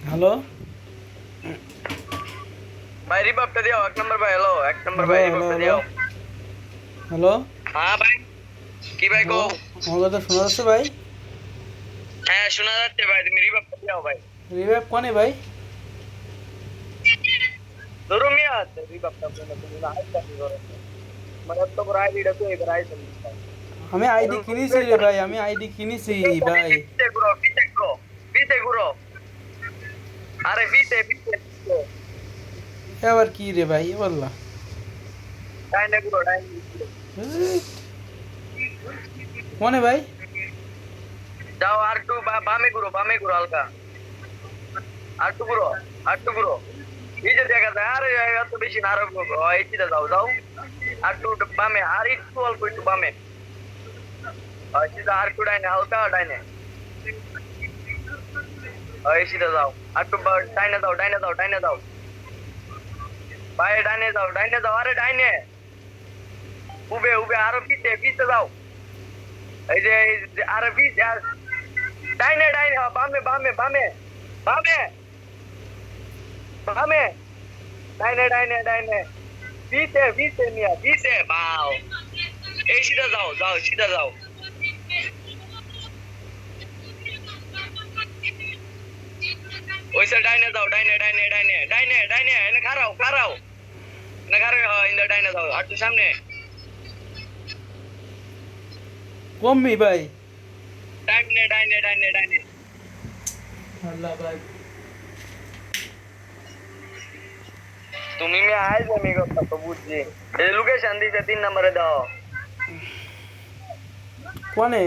Hello भाई रिबप पे दियो एक नंबर भाई हेलो एक नंबर হ্যালো भाई হ্যালো रिबप पे হ্যালো दियो হ্যালো हाँ भाई की भाई को হ্যালো আমার কথা শোনা যাচ্ছে ভাই? হ্যাঁ শোনা যাচ্ছে ভাই তুমি রিবপ पे दियो भाई রিভাইভ কনে ভাই? जरूर मिया रिबप पे তুমি না আইতা কি করো মানে তো বড় আইডি টা তো এবার আইতা আমি আইডি কিনেছি রে ভাই, আমি আইডি কিনেছি ভাই। পিছে ঘুরো পিছে ঘুরো পিছে ঘুরো আরে পিছে পিছে এবার কি রে ভাই বললা? ডাইনে ঘুরো ডাইনে কনে ভাই? যাও আর টু বামে ঘুরো হালকা আর টু ঘুরো আর টু ঘুরো এই যে দেখা যায় আরে এত বেশি না আরো এই চিন্তা যাও যাও আর টু বামে আর একটু অল্প একটু বামে সিধা আর একটু ডাইনে হালকা ডাইনে এই সিধা যাও আর একটু ডাইনে যাও ডাইনে যাও ডাইনে যাও ভাই ডাইনে যাও আরে ডাইনে উবে উবে আরো পিছে পিছে যাও এই যে আরে পিছে ডাইনে ডাইনে বামে বামে বামে বামে বামে ডাইনে ডাইনে ডাইনে পিছে পিছে মিয়া পিছে বাও এই সিধা যাও যাও সিধা যাও ওইসে ডাইনে যাও ডাইনে ডাইনে ডাইনে ডাইনে ডাইনে এনে খারাও খারাও এনে খারাও ইন্দা ডাইনে যাও আর তুই সামনে কমবি ভাই। ডাইনে ডাইনে ডাইনে ডাইনে আল্লাহ ভাই তুমি মে আইজ আমি কথা তো বুঝছি এই লোকেশন দিছে 3 নম্বরে দাও কনে?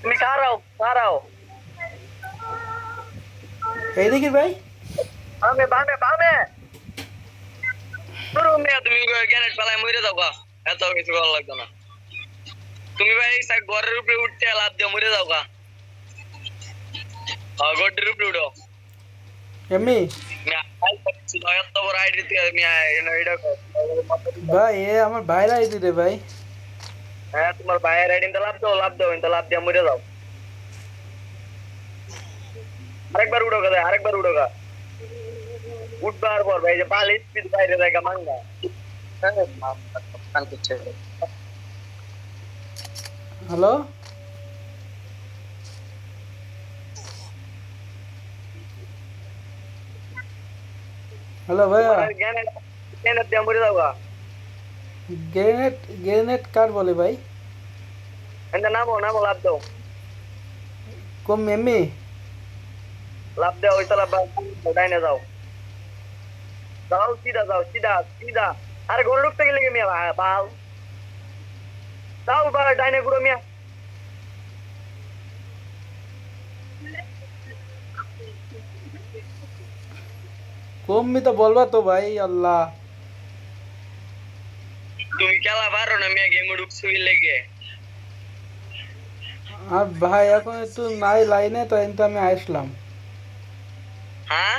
তুমি খারাও খারাও এইদিকে ভাই? বামে বামে বামে পুরো মে তুমি গ্যানেট পালায় মরে যাও গা এত কিছু ভালো লাগতো না তুমি ভাই এই ঘরের উপরে উঠতে লাভ দিয়ে মরে যাও গা ঘরের উপরে উঠো এমনি এত বড় আইডি ভাই এ আমার ভাইরা আইডি রে ভাই। হ্যাঁ তোমার ভাইয়ের আইডি লাভ দাও ইনতে লাভ দিয়ে মরে যাও আরেকবার উঠো গা আরেকবার উঠো গা উঠবার পর ভাই যে পাল স্পিড বাইরে জায়গা মাঙ্গা হ্যালো হ্যালো ভাইয়া, গ্যানেট দিয়ে মরে যাও গা গ্রেনেড গ্রেনেড কার বলে ভাই? এনতে নামো নামো লাভ দাও কম এমনি? লাভ দাও ওই তালা ডাইনে যাও যাও সিধা যাও সিধা সিধা আরে ঘরে ঢুকতে গেলে কি মিয়া বাল যাও ডাইনে ঘুরো মিয়া কমবি তো বলবা তো ভাই। আল্লাহ তুমি খেলা পারো না মিয়া গেমে ঢুকছো কি লেগে আর ভাই এখন একটু নাই লাইনে, তো কিন্তু আমি আসলাম। হ্যাঁ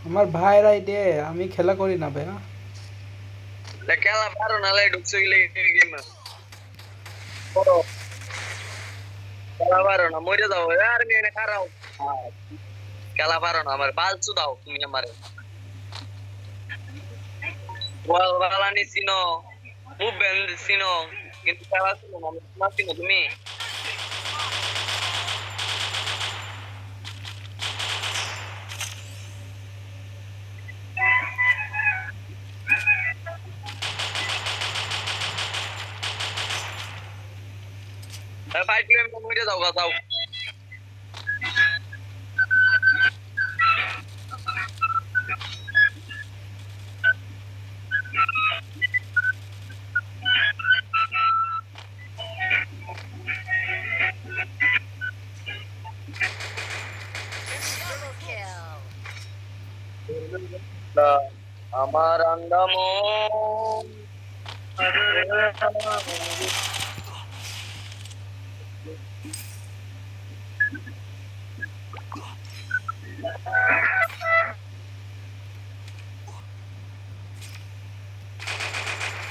আমার ভাইরাই দে, আমি খেলা করি না ভাই। খেলা পারো না লাই ঢুকছো কি লেগে গেমে খেলা পারো না মরে যাও আর মেয়ে খারাও খেলা পারো না আমার বাল চুদাও তুমি আমারে বল বালানি চিনো মুভমেন্ট চিনো কিন্তু খেলা চিনো না তোমার চিনো তুমি ফাইট গেম মরে যাও গা যাও আমার আন্দামন